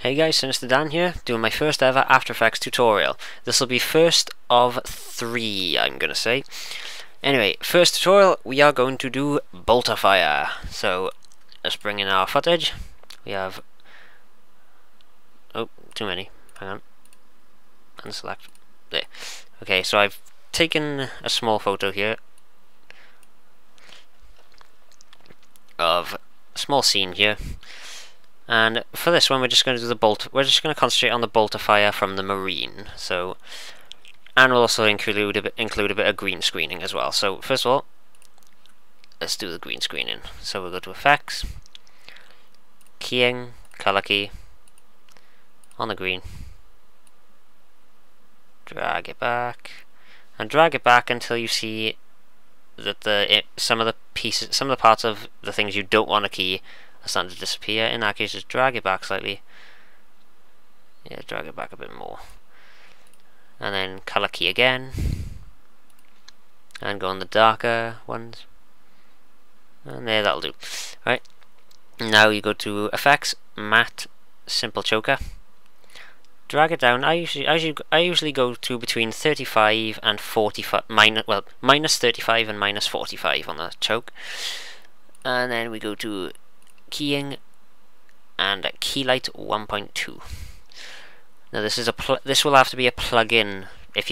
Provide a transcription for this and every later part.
Hey guys, SynisterDan here, doing my first ever After Effects tutorial. This will be first of 3, I'm gonna say. Anyway, first tutorial, we are going to do bolter fire. So, let's bring in our footage. We have... oh, too many. Hang on. Unselect. There. Okay, so I've taken a small photo here of a small scene here. And for this one, we're just going to do the bolt. We're just going to concentrate on the bolter fire from the marine. So, and we'll also include a bit of green screening as well. So first of all, let's do the green screening. So we'll go to Effects, Keying, Color Key, on the green, drag it back, and drag it back until you see that some of the parts of the things you don't want to key are starting to disappear. In that case, just drag it back slightly. Yeah, drag it back a bit more. And then color key again. And go on the darker ones. And there, that'll do. Right. Now you go to Effects, Matte, Simple Choker. Drag it down. I usually go to between 35 and 45, minus 35 and minus 45 on the choke. And then we go to Keying and Keylight 1.2. Now this will have to be a plugin if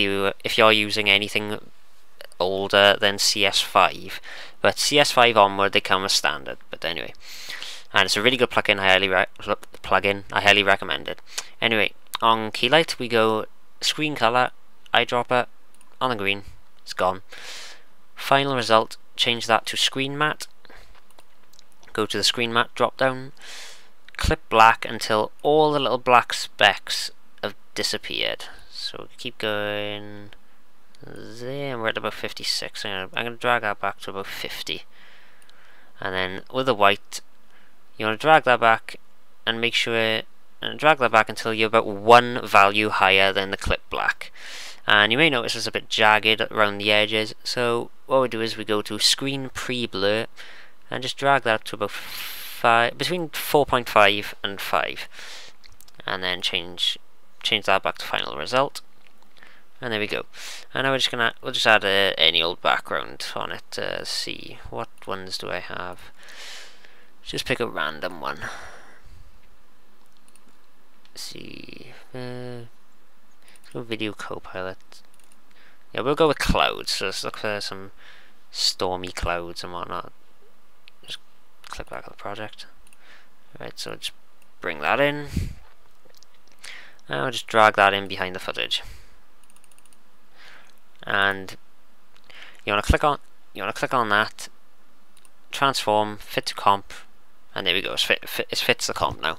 you're using anything older than CS5, but CS5 onward they come as standard. But anyway, and it's a really good plugin. I highly recommend it. Anyway, on Keylight we go screen color, eyedropper on the green. It's gone. Final result. Change that to screen matte. Go to the screen matte drop down, clip black until all the little black specks have disappeared. So keep going there, and we're at about 56. I'm going to drag that back to about 50. And then with the white, you want to drag that back and make sure, and drag that back until you're about one value higher than the clip black. And you may notice it's a bit jagged around the edges. So what we do is we go to screen pre-blur, and just drag that to about between 4.5 and 5, and then change that back to final result. And there we go. And now we'll just add any old background on it. Let's see, what ones do I have? Just pick a random one. Let's see, let's go Video Copilot. Yeah, we'll go with clouds. So let's look for some stormy clouds and whatnot. Click back on the project. Right, so just bring that in. And I'll just drag that in behind the footage. And you want to click on that. Transform, fit to comp, and there we go. It fits the comp now.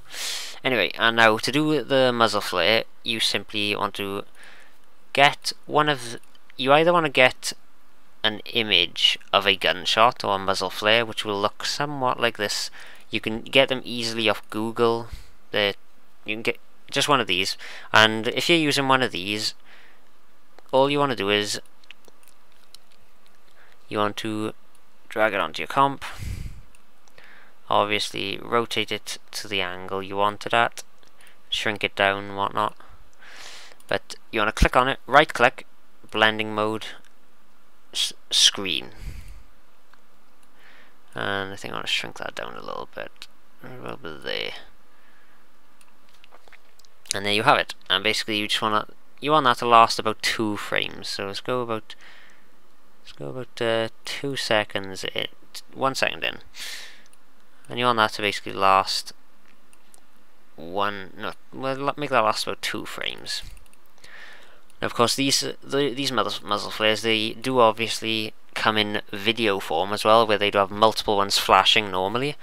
Anyway, and now to do the muzzle flare, you simply want to get you either want to get an image of a gunshot or a muzzle flare, which will look somewhat like this. You can get them easily off Google. You can get just one of these, and if you're using one of these, all you want to do is you want to drag it onto your comp. Obviously, rotate it to the angle you want it at, shrink it down and whatnot. But you want to click on it, right click, blending mode, screen, and I think I want to shrink that down a little bit there, and there you have it. And basically you want that to last about 2 frames. So let's go about 2 seconds, 1 second in, and you want that to basically last make that last about 2 frames. Now, of course, these muzzle flares, they do obviously come in video form as well, where they do have multiple ones flashing normally,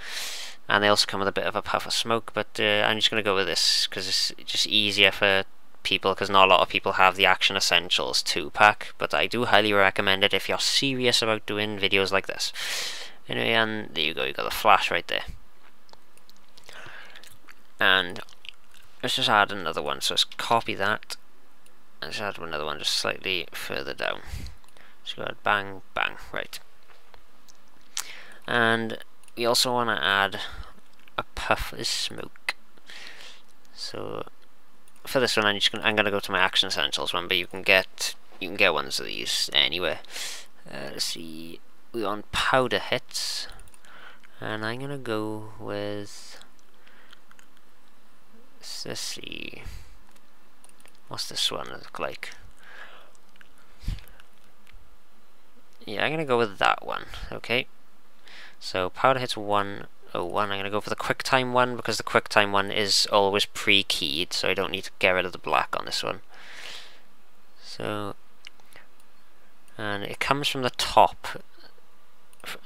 and they also come with a bit of a puff of smoke. But I'm just going to go with this because it's just easier for people, because not a lot of people have the Action Essentials 2-pack, but I do highly recommend it if you're serious about doing videos like this. Anyway, and there you go, you got the flash right there. And let's just add another one. So let's copy that. Let's add another one just slightly further down. So go ahead, bang, bang, right. And we also want to add a puff of smoke. So So for this one, I'm gonna go to my Action Essentials one, but you can get ones of these anywhere. Let's see, we want powder hits, and I'm gonna go with. Let's see, what's this one look like? Yeah, I'm gonna go with that one. Okay, so powder hits 101. I'm gonna go for the quick time one because the quick time one is always pre-keyed, so I don't need to get rid of the black on this one. So, and it comes from the top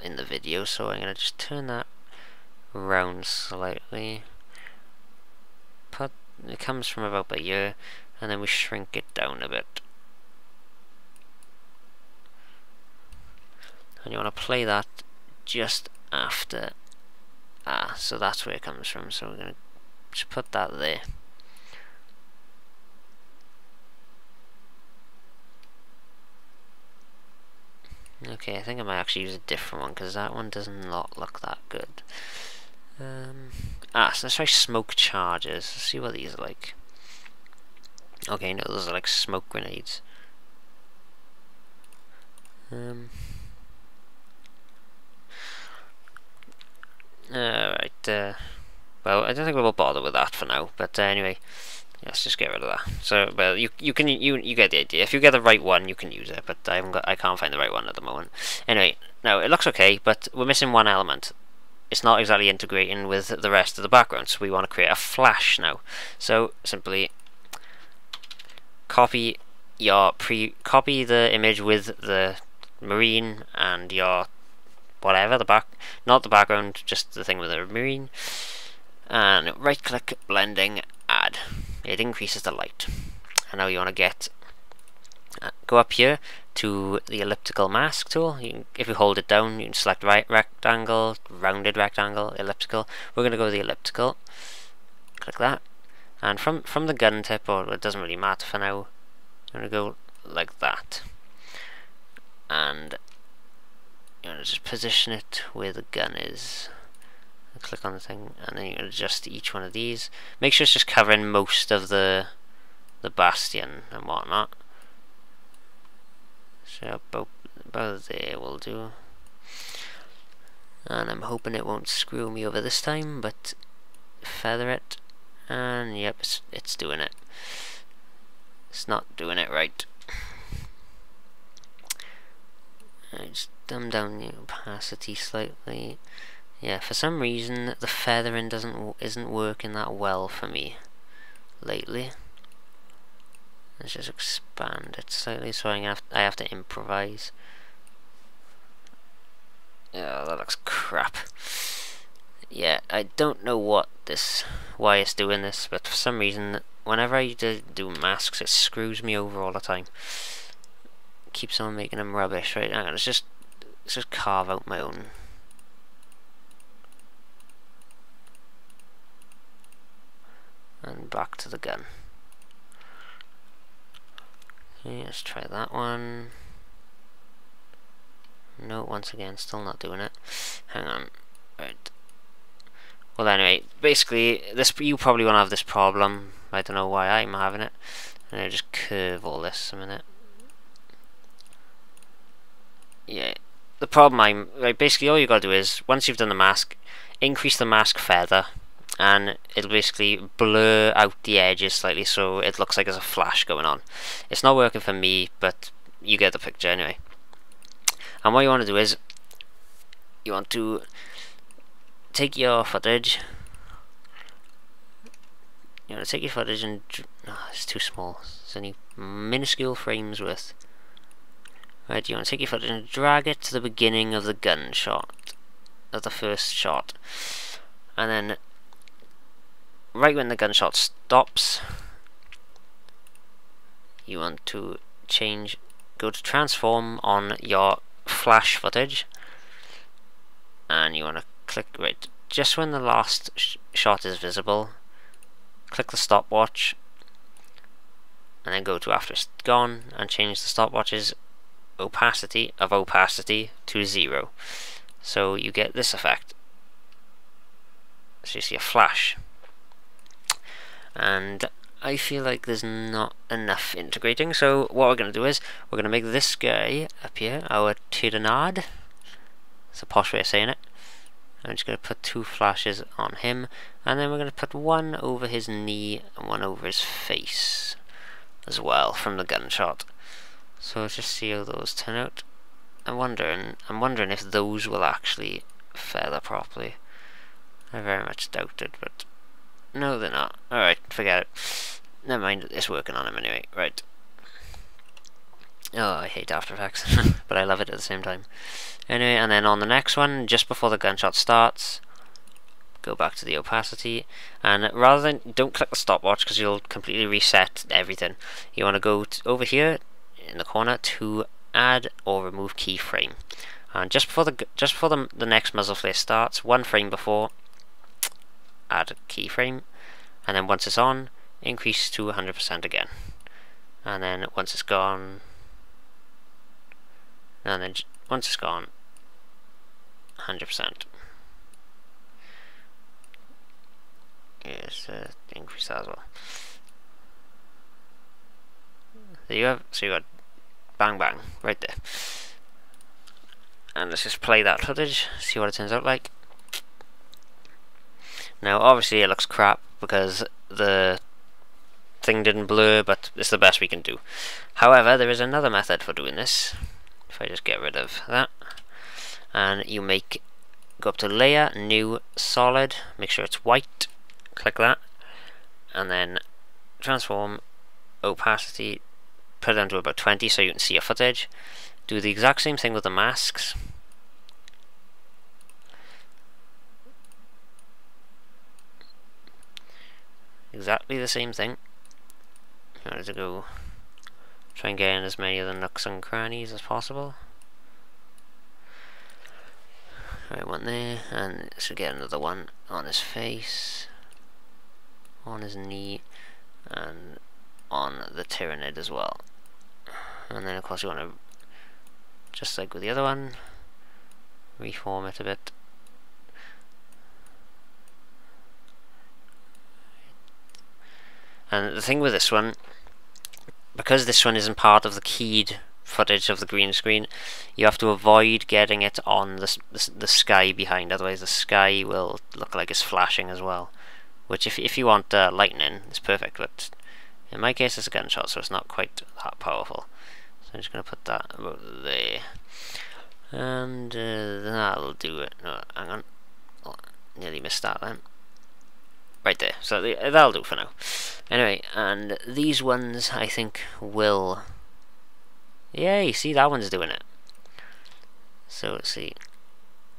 in the video, so I'm gonna just turn that round slightly. It comes from about here, and then we shrink it down a bit. And you want to play that just after. So that's where it comes from. So we're going to just put that there. Okay, I think I might actually use a different one because that one does not look that good. So let's try smoke charges. Let's see what these are like. Okay, no, those are like smoke grenades. Alright, well, I don't think we'll bother with that for now, but anyway, let's just get rid of that. So, well, you get the idea. If you get the right one, you can use it, but I can't find the right one at the moment. Anyway, now it looks okay, but we're missing one element. It's not exactly integrating with the rest of the background, so we want to create a flash now. So simply copy the image with the marine and your whatever, not the background, just the thing with the marine, and right click, blending, add. It increases the light. And now you want to go up here to the elliptical mask tool. If you hold it down, you can select rectangle, rounded rectangle, elliptical. We're going to go with the elliptical. Click that, and from the gun tip, or it doesn't really matter for now, I'm going to go like that, and you want to just position it where the gun is. Click on the thing, and then you can adjust each one of these. Make sure it's just covering most of the bastion and whatnot. So about there will do. And I'm hoping it won't screw me over this time, but feather it, and yep, it's doing it. It's not doing it right. I just dumb down the opacity slightly. Yeah, for some reason the feathering isn't working that well for me lately. Let's just expand it slightly, so I have to improvise. Yeah, that looks crap. Yeah, I don't know why it's doing this, but for some reason, whenever I do masks, it screws me over all the time. Keeps on making them rubbish. Right, hang on, let's just carve out my own. And back to the gun. Okay, let's try that one. No, once again, still not doing it. Hang on. Right. Well, anyway, basically, you probably won't have this problem. I don't know why I'm having it. And I just curve all this a minute. Yeah. The problem basically all you gotta do is, once you've done the mask, increase the mask feather, and it'll basically blur out the edges slightly so it looks like there's a flash going on. It's not working for me, but you get the picture anyway. And what you want to do is, you want to take your footage. You want to take your footage and it's too small. It's only minuscule frames worth. Right, you want to take your footage and drag it to the beginning of the gunshot, of the first shot, and then right when the gunshot stops, you want to go to transform on your flash footage, and you want to click right just when the last shot is visible. Click the stopwatch, and then go to after it's gone and change the stopwatch's opacity to 0. So you get this effect. So you see a flash. and I feel like there's not enough integrating, so what we're going to do is we're going to make this guy up here our Tyrannid. It's a posh way of saying it. I'm just going to put 2 flashes on him, and then we're going to put one over his knee and one over his face as well from the gunshot. So let's just see how those turn out. I'm wondering if those will actually feather properly. I very much doubt it, but no, they're not. Alright, forget it. Never mind, it's working on him anyway. Right. Oh, I hate After Effects, but I love it at the same time. Anyway, and then on the next one, just before the gunshot starts, go back to the opacity, and rather than, don't click the stopwatch because you'll completely reset everything. You want to go over here in the corner to add or remove keyframe, and just before the next muzzle flare starts, 1 frame before, add a keyframe, and then once it's on, increase to 100% again, and then once it's gone, and then once it's gone, 100%. Yes, increase that as well. There you have. So you got bang bang right there. And let's just play that footage, see what it turns out like. Now, obviously, it looks crap because the thing didn't blur, but it's the best we can do. However, there is another method for doing this. If I just get rid of that, and you go up to Layer, New, Solid, make sure it's white, click that, and then Transform, Opacity, put it down to about 20 so you can see your footage. Do the exact same thing with the masks. Exactly the same thing. You wanted to go try and get in as many of the nooks and crannies as possible. Right, one there, and so get another one on his face, on his knee, and on the Tyrannid as well. And then of course you want to, just like with the other one, reform it a bit. And the thing with this one, because this one isn't part of the keyed footage of the green screen, you have to avoid getting it on the sky behind, otherwise the sky will look like it's flashing as well. Which if you want lightning, it's perfect, but in my case it's a gunshot, so it's not quite that powerful. So I'm just going to put that about there. And that'll do it. No, hang on. Oh, nearly missed that then. Right there. So that'll do for now. Anyway, and these ones I think will... Yay, see, that one's doing it. So let's see.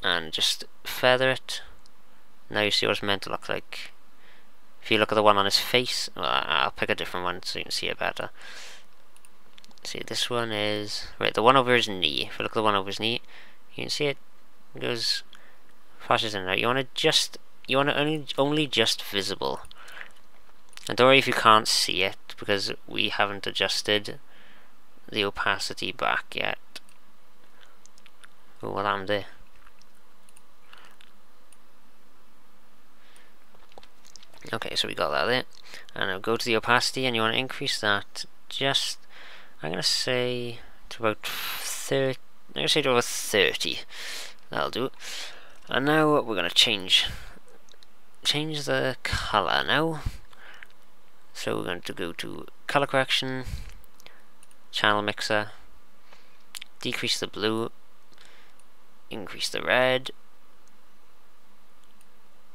And just feather it. Now you see what it's meant to look like. If you look at the one on his face, well, I'll pick a different one so you can see it better. See, this one is... Right, the one over his knee. If you look at the one over his knee, you can see it. It goes... Flashes in and out. You want to just... You want to only just visible. And don't worry if you can't see it, because we haven't adjusted the opacity back yet. Oh, what happened there? Okay, so we got that there. And I'll go to the opacity, and you want to increase that just, I'm going to say to about 30, I'm going to say to over 30. That'll do. And now we're going to change the color now. So we're going to go to color correction, channel mixer, decrease the blue, increase the red,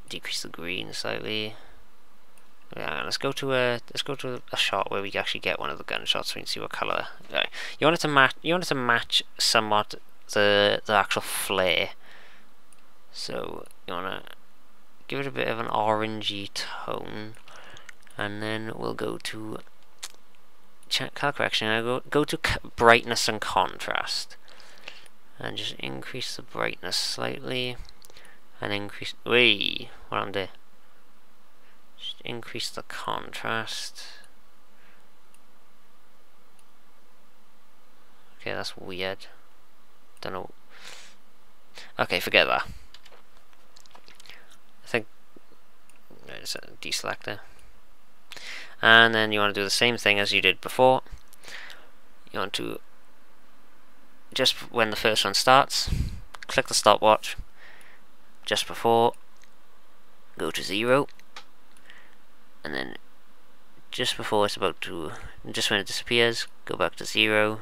decrease the green slightly. Yeah, let's go to a shot where we actually get one of the gunshots so we can see what color. Right. You want it to match somewhat the actual flare. So you want to give it a bit of an orangey tone, and then we'll go to color correction. I go to brightness and contrast, and just increase the brightness slightly, and increase. Wait, what happened there? Just increase the contrast. Okay, that's weird. Don't know. Okay, forget that. I think it's a deselector. and then you want to do the same thing as you did before. You want to, just when the first one starts, click the stopwatch. Just before, go to 0, and then just before it's about to, just when it disappears, go back to 0,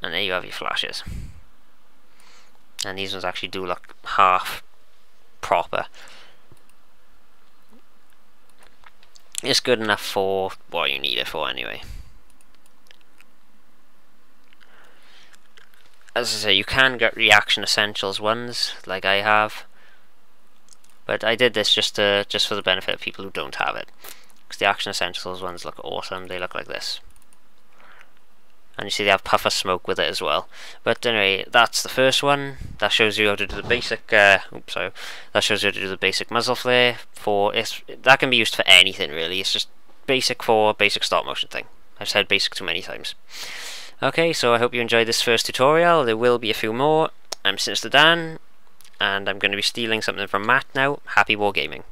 and there you have your flashes. And these ones actually do look half proper. It's good enough for what you need it for anyway. As I say, you can get reaction essentials ones like I have, but I did this just for the benefit of people who don't have it, because the action essentials ones look awesome. They look like this, and you see they have puff of smoke with it as well. But anyway, that's the first one. That shows you how to do the basic. That shows you how to do the basic muzzle flare. That can be used for anything really. It's just basic for basic stop motion thing. I've said basic too many times. Okay, so I hope you enjoyed this first tutorial. There will be a few more. I'm SynisterDan, and I'm going to be stealing something from Matt now. Happy wargaming.